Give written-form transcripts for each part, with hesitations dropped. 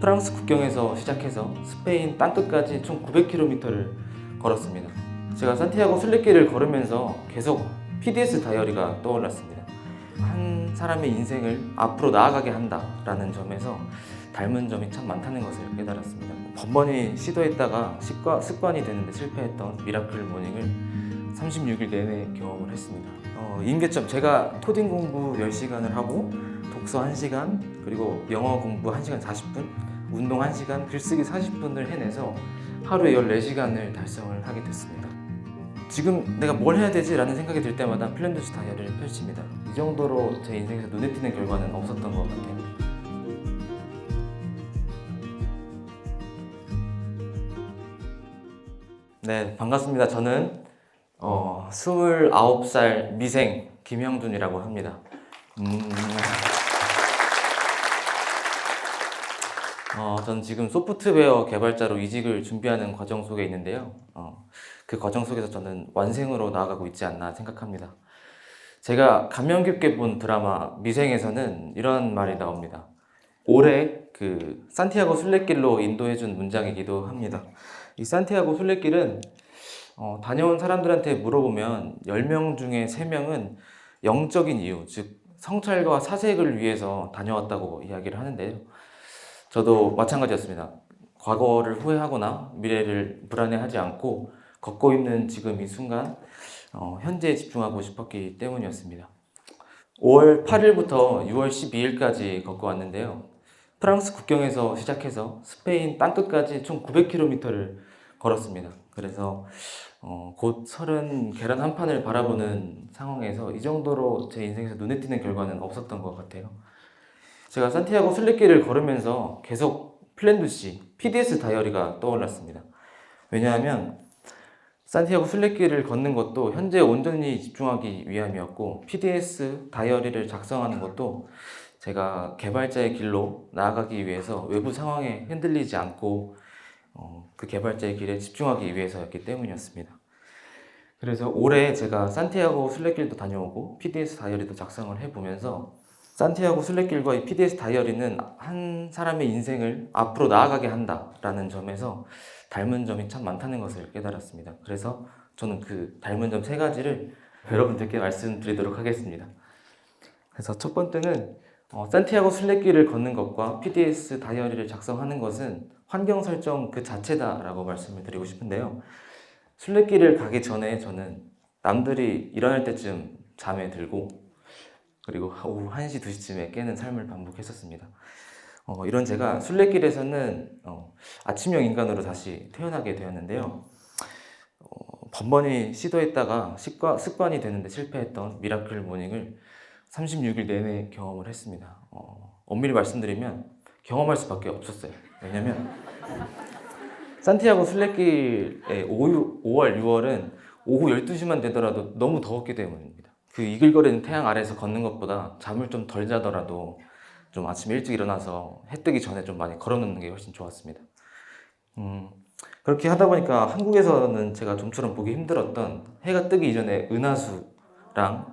프랑스 국경에서 시작해서 스페인 땅끝까지 총 900km를 걸었습니다. 제가 산티아고 순례길을 걸으면서 계속 PDS 다이어리가 떠올랐습니다. 한 사람의 인생을 앞으로 나아가게 한다라는 점에서 닮은 점이 참 많다는 것을 깨달았습니다. 번번이 시도했다가 습관이 되는데 실패했던 미라클 모닝을 36일 내내 경험을 했습니다. 임계점, 제가 코딩 공부 10시간을 하고 독서 1시간, 그리고 영어 공부 1시간 40분, 운동 1시간, 글쓰기 40분을 해내서 하루에 14시간을 달성을 하게 됐습니다. 지금 내가 뭘 해야 되지? 라는 생각이 들 때마다 플랜두시 다이어리를 펼칩니다. 이 정도로 제 인생에서 눈에 띄는 결과는 없었던 것 같아요. 네, 반갑습니다. 저는 29살 미생 김형준이라고 합니다. 저는 지금 소프트웨어 개발자로 이직을 준비하는 과정 속에 있는데요. 그 과정 속에서 저는 완생으로 나아가고 있지 않나 생각합니다. 제가 감명 깊게 본 드라마 미생에서는 이런 말이 나옵니다. 올해 그 산티아고 순례길로 인도해준 문장이기도 합니다. 이 산티아고 순례길은 다녀온 사람들한테 물어보면 10명 중에 3명은 영적인 이유, 즉 성찰과 사색을 위해서 다녀왔다고 이야기를 하는데요. 저도 마찬가지였습니다. 과거를 후회하거나 미래를 불안해하지 않고 걷고 있는 지금 이 순간 현재에 집중하고 싶었기 때문이었습니다. 5월 8일부터 6월 12일까지 걷고 왔는데요. 프랑스 국경에서 시작해서 스페인 땅끝까지 총 900km를 걸었습니다. 그래서 곧 30 계란 한 판을 바라보는 상황에서 이 정도로 제 인생에서 눈에 띄는 결과는 없었던 것 같아요. 제가 산티아고 순례길을 걸으면서 계속 플랜두시, PDS 다이어리가 떠올랐습니다. 왜냐하면 산티아고 순례길을 걷는 것도 현재에 온전히 집중하기 위함이었고, PDS 다이어리를 작성하는 것도 제가 개발자의 길로 나아가기 위해서 외부 상황에 흔들리지 않고 그 개발자의 길에 집중하기 위해서였기 때문이었습니다. 그래서 올해 제가 산티아고 순례길도 다녀오고 PDS 다이어리도 작성을 해보면서 산티아고 순례길과 이 PDS 다이어리는 한 사람의 인생을 앞으로 나아가게 한다라는 점에서 닮은 점이 참 많다는 것을 깨달았습니다. 그래서 저는 그 닮은 점 3가지를 여러분들께 말씀드리도록 하겠습니다. 그래서 첫 번째는 산티아고 순례길을 걷는 것과 PDS 다이어리를 작성하는 것은 환경 설정 그 자체다라고 말씀을 드리고 싶은데요. 순례길을 가기 전에 저는 남들이 일어날 때쯤 잠에 들고, 그리고 오후 1시, 2시쯤에 깨는 삶을 반복했었습니다. 이런 제가 순례길에서는 아침형 인간으로 다시 태어나게 되었는데요. 번번이 시도했다가 습관이 되는데 실패했던 미라클 모닝을 36일 내내 경험을 했습니다. 엄밀히 말씀드리면 경험할 수밖에 없었어요. 왜냐면 산티아고 순례길의 5월, 6월은 오후 12시만 되더라도 너무 더웠기 때문입니다. 그 이글거리는 태양 아래에서 걷는 것보다 잠을 좀 덜 자더라도 좀 아침 일찍 일어나서 해 뜨기 전에 좀 많이 걸어놓는 게 훨씬 좋았습니다. 그렇게 하다 보니까 한국에서는 제가 좀처럼 보기 힘들었던 해가 뜨기 이전에 은하수랑,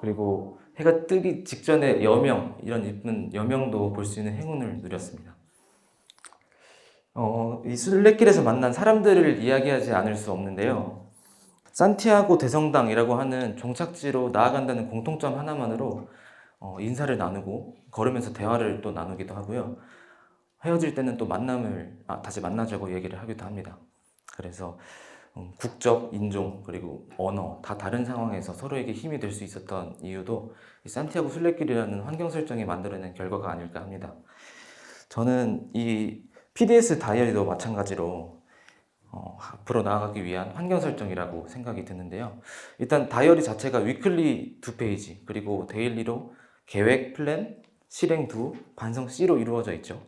그리고 해가 뜨기 직전에 여명, 이런 예쁜 여명도 볼 수 있는 행운을 누렸습니다. 이 순례길에서 만난 사람들을 이야기하지 않을 수 없는데요. 산티아고 대성당이라고 하는 종착지로 나아간다는 공통점 하나만으로 인사를 나누고 걸으면서 대화를 또 나누기도 하고요. 헤어질 때는 또 다시 만나자고 얘기를 하기도 합니다. 그래서 국적, 인종, 그리고 언어 다 다른 상황에서 서로에게 힘이 될 수 있었던 이유도 이 산티아고 순례길이라는 환경 설정이 만들어낸 결과가 아닐까 합니다. 저는 이 PDS 다이어리도 마찬가지로 앞으로 나아가기 위한 환경 설정이라고 생각이 드는데요. 일단 다이어리 자체가 위클리 2페이지, 그리고 데일리로 계획, 플랜, 실행 2, 반성 C로 이루어져 있죠.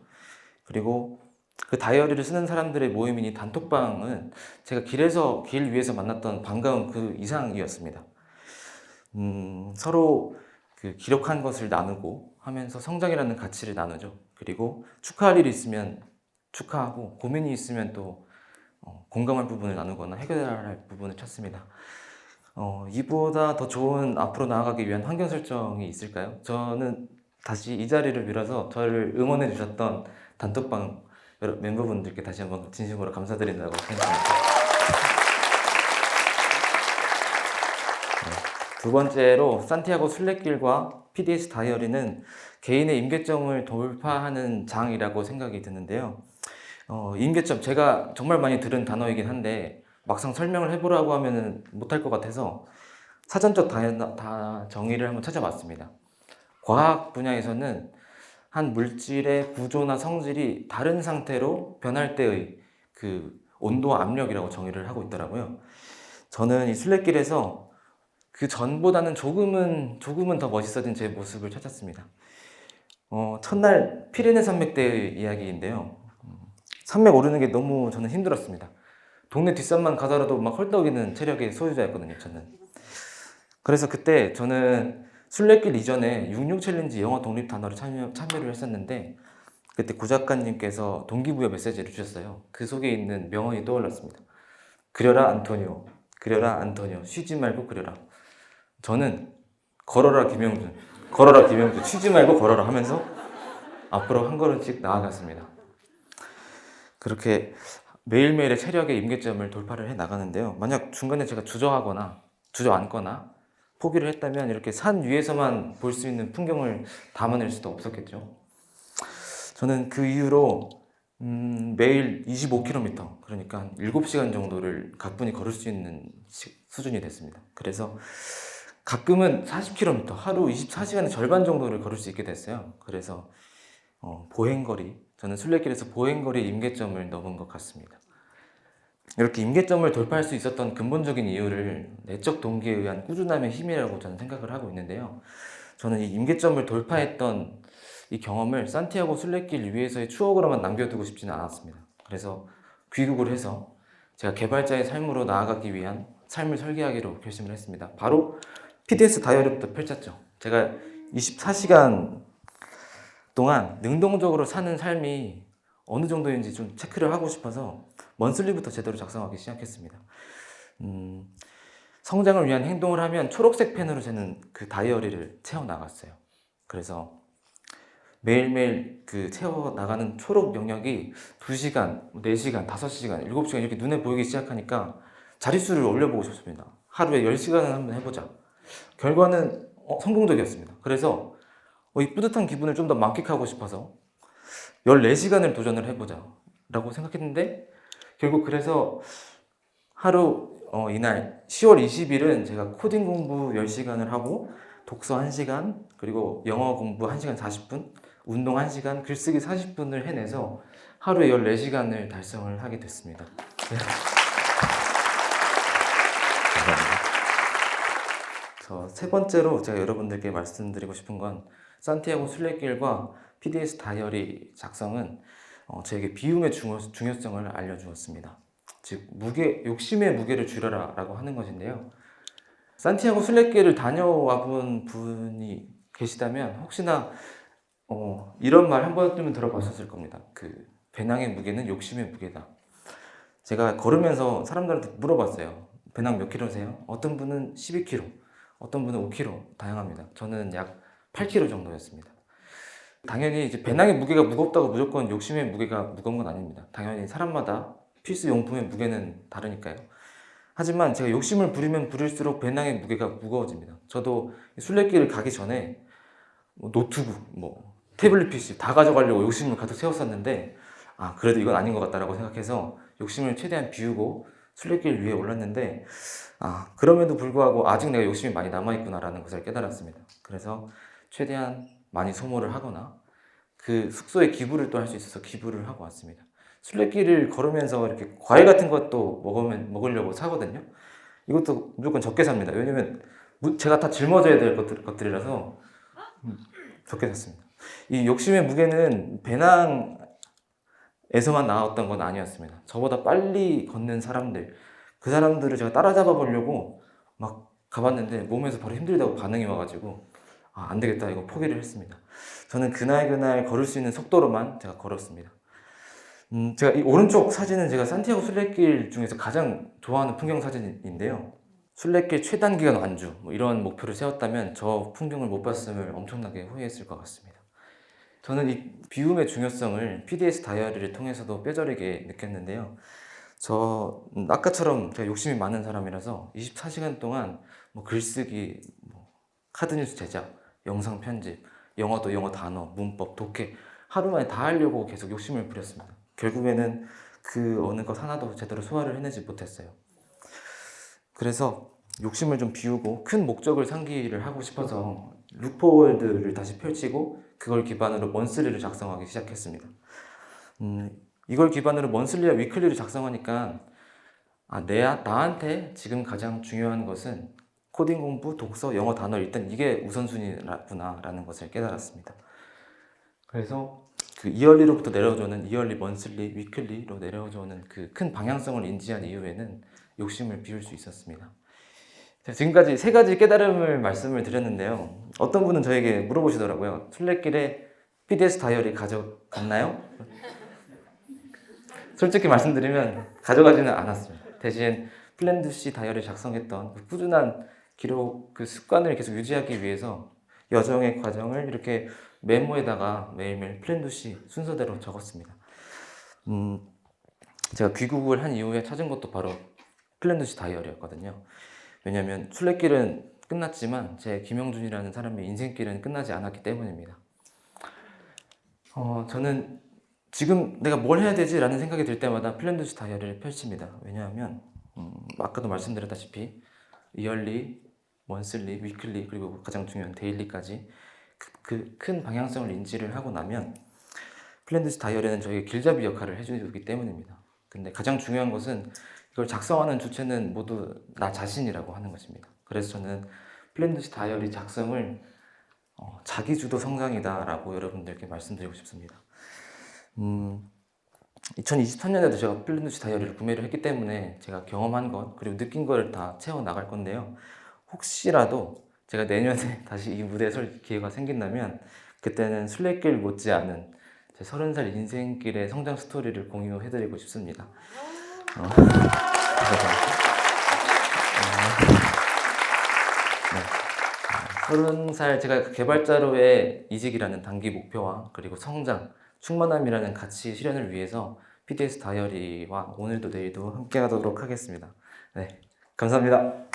그리고 그 다이어리를 쓰는 사람들의 모임인 이 단톡방은 제가 길 위에서 만났던 반가운 그 이상이었습니다. 서로 그 기록한 것을 나누고 하면서 성장이라는 가치를 나누죠. 그리고 축하할 일이 있으면 축하하고, 고민이 있으면 또 공감할 부분을 나누거나 해결해야 할 부분을 찾습니다. 이보다 더 좋은 앞으로 나아가기 위한 환경 설정이 있을까요? 저는 다시 이 자리를 빌어서 저를 응원해 주셨던 단톡방 여러 멤버분들께 다시 한번 진심으로 감사드린다고 생각합니다. 두 번째로 산티아고 순례길과 PDS 다이어리는 개인의 임계점을 돌파하는 장이라고 생각이 드는데요. 임계점, 제가 정말 많이 들은 단어이긴 한데 막상 설명을 해보라고 하면 못할 것 같아서 사전적 정의를 한번 찾아봤습니다. 과학 분야에서는 한 물질의 구조나 성질이 다른 상태로 변할 때의 그 온도와 압력이라고 정의를 하고 있더라고요. 저는 이 순례길에서 그 전보다는 조금은 더 멋있어진 제 모습을 찾았습니다. 첫날 피레네 산맥 때의 이야기인데요. 산맥 오르는 게 너무 저는 힘들었습니다. 동네 뒷산만 가더라도 막 헐떡이는 체력의 소유자였거든요, 저는. 그래서 그때 저는 순례길 이전에 66 챌린지 영어 독립 단어를 참여를 했었는데 그때 구 작가님께서 동기부여 메시지를 주셨어요. 그 속에 있는 명언이 떠올랐습니다. 그려라 안토니오, 그려라 안토니오, 쉬지 말고 그려라. 저는 걸어라 김영준, 걸어라 김영준, 쉬지 말고 걸어라 하면서 앞으로 한 걸음씩 나아갔습니다. 그렇게 매일매일의 체력의 임계점을 돌파를 해 나가는데요. 만약 중간에 제가 주저앉거나 포기를 했다면 이렇게 산 위에서만 볼 수 있는 풍경을 담아낼 수도 없었겠죠. 저는 그 이후로 매일 25km, 그러니까 한 7시간 정도를 가뿐히 걸을 수 있는 수준이 됐습니다. 그래서 가끔은 40km, 하루 24시간의 절반 정도를 걸을 수 있게 됐어요. 그래서 보행거리, 저는 순례길에서 보행거리 임계점을 넘은 것 같습니다. 이렇게 임계점을 돌파할 수 있었던 근본적인 이유를 내적 동기에 의한 꾸준함의 힘이라고 저는 생각을 하고 있는데요. 저는 이 임계점을 돌파했던 이 경험을 산티아고 순례길 위에서의 추억으로만 남겨두고 싶지는 않았습니다. 그래서 귀국을 해서 제가 개발자의 삶으로 나아가기 위한 삶을 설계하기로 결심을 했습니다. 바로 PDS 다이어리부터 펼쳤죠. 제가 24시간 동안 능동적으로 사는 삶이 어느 정도인지 좀 체크를 하고 싶어서 먼슬리부터 제대로 작성하기 시작했습니다. 성장을 위한 행동을 하면 초록색 펜으로 저는 그 다이어리를 채워나갔어요. 그래서 매일매일 그 채워나가는 초록 영역이 2시간, 4시간, 5시간, 7시간 이렇게 눈에 보이기 시작하니까 자릿수를 올려보고 싶습니다. 하루에 10시간은 한번 해보자. 결과는 성공적이었습니다. 그래서 이 뿌듯한 기분을 좀 더 만끽하고 싶어서 14시간을 도전을 해보자 라고 생각했는데 결국 그래서 하루 이날 10월 20일은 제가 코딩 공부 10시간을 하고 독서 1시간 그리고 영어 공부 1시간 40분 운동 1시간 글쓰기 40분을 해내서 하루에 14시간을 달성을 하게 됐습니다. 감사합니다. 세 번째로 제가 여러분들께 말씀드리고 싶은 건 산티아고 순례길과 PDS 다이어리 작성은 저에게 비움의 중요성을 알려주었습니다. 즉 욕심의 무게를 줄여라 라고 하는 것인데요. 산티아고 순례길을 다녀와 본 분이 계시다면 혹시나 이런 말 한 번쯤은 들어봤었을 겁니다. 그 배낭의 무게는 욕심의 무게다. 제가 걸으면서 사람들한테 물어봤어요. 배낭 몇 킬로세요? 어떤 분은 12kg, 어떤 분은 5kg, 다양합니다. 저는 약 8kg 정도였습니다. 당연히 이제 배낭의 무게가 무겁다고 무조건 욕심의 무게가 무거운 건 아닙니다. 당연히 사람마다 필수 용품의 무게는 다르니까요. 하지만 제가 욕심을 부리면 부릴수록 배낭의 무게가 무거워집니다. 저도 순례길을 가기 전에 노트북, 태블릿 PC 다 가져가려고 욕심을 가득 세웠었는데 그래도 이건 아닌 것 같다라고 생각해서 욕심을 최대한 비우고 순례길 위에 올랐는데 그럼에도 불구하고 아직 내가 욕심이 많이 남아있구나라는 것을 깨달았습니다. 그래서 최대한 많이 소모를 하거나 그 숙소에 기부를 또 할 수 있어서 기부를 하고 왔습니다. 순례길을 걸으면서 이렇게 과일 같은 것도 먹으려고 사거든요. 이것도 무조건 적게 삽니다. 왜냐면 제가 다 짊어져야 될 것들이라서 적게 샀습니다. 이 욕심의 무게는 배낭에서만 나왔던 건 아니었습니다. 저보다 빨리 걷는 사람들, 그 사람들을 제가 따라잡아 보려고 막 가봤는데 몸에서 바로 힘들다고 반응이 와가지고 안 되겠다 이거 포기를 했습니다. 저는 그날 걸을 수 있는 속도로만 제가 걸었습니다. 제가 이 오른쪽 사진은 제가 산티아고 순례길 중에서 가장 좋아하는 풍경 사진인데요. 순례길 최단기간 완주 이런 목표를 세웠다면 저 풍경을 못 봤음을 엄청나게 후회했을 것 같습니다. 저는 이 비움의 중요성을 PDS 다이어리를 통해서도 뼈저리게 느꼈는데요. 아까처럼 제가 욕심이 많은 사람이라서 24시간 동안 뭐 글쓰기, 뭐 카드뉴스 제작, 영상 편집, 영어도 영어 단어, 문법, 독해 하루 만에 다 하려고 계속 욕심을 부렸습니다. 결국에는 그 어느 것 하나도 제대로 소화를 해내지 못했어요. 그래서 욕심을 좀 비우고 큰 목적을 상기를 하고 싶어서 룩포월드를 다시 펼치고 그걸 기반으로 먼슬리를 작성하기 시작했습니다. 이걸 기반으로 먼슬리와 위클리를 작성하니까 나한테 지금 가장 중요한 것은 코딩 공부, 독서, 영어 단어 일단 이게 우선순위구나라는 것을 깨달았습니다. 그래서 그 이얼리로부터 내려오는 이얼리, 먼슬리, 위클리로 내려오는 그 큰 방향성을 인지한 이후에는 욕심을 비울 수 있었습니다. 지금까지 세 가지 깨달음을 말씀을 드렸는데요. 어떤 분은 저에게 물어보시더라고요. 순례길에 PDS 다이어리 가져갔나요? 솔직히 말씀드리면 가져가지는 않았습니다. 대신 플랜드시 다이어리 작성했던 그 꾸준한 기록 그 습관을 계속 유지하기 위해서 여정의 과정을 이렇게 메모에다가 매일매일 플랜드시 순서대로 적었습니다. 제가 귀국을 한 이후에 찾은 것도 바로 플랜드시 다이어리였거든요. 왜냐하면 순례길은 끝났지만 제 김영준이라는 사람의 인생길은 끝나지 않았기 때문입니다. 저는 지금 내가 뭘 해야 되지? 라는 생각이 들 때마다 플랜드시 다이어리를 펼칩니다. 왜냐하면 아까도 말씀드렸다시피 이얼리, 먼슬리, 위클리 그리고 가장 중요한 데일리까지 그 큰 방향성을 인지를 하고 나면 플랜드시 다이어리는 저에게 길잡이 역할을 해주기 때문입니다. 근데 가장 중요한 것은 이걸 작성하는 주체는 모두 나 자신이라고 하는 것입니다. 그래서 저는 플랜드시 다이어리 작성을 자기주도 성장이다 라고 여러분들께 말씀드리고 싶습니다. 2023년에도 제가 플랜드시 다이어리를 구매를 했기 때문에 제가 경험한 것 그리고 느낀 걸 다 채워 나갈 건데요. 혹시라도 제가 내년에 다시 이 무대에 설 기회가 생긴다면 그때는 순례길 못지않은 제 30살 인생길의 성장 스토리를 공유해드리고 싶습니다. 네. 30살 제가 개발자로의 이직이라는 단기 목표와 그리고 성장, 충만함이라는 가치 실현을 위해서 PDS 다이어리와 오늘도 내일도 함께 하도록 하겠습니다. 네, 감사합니다.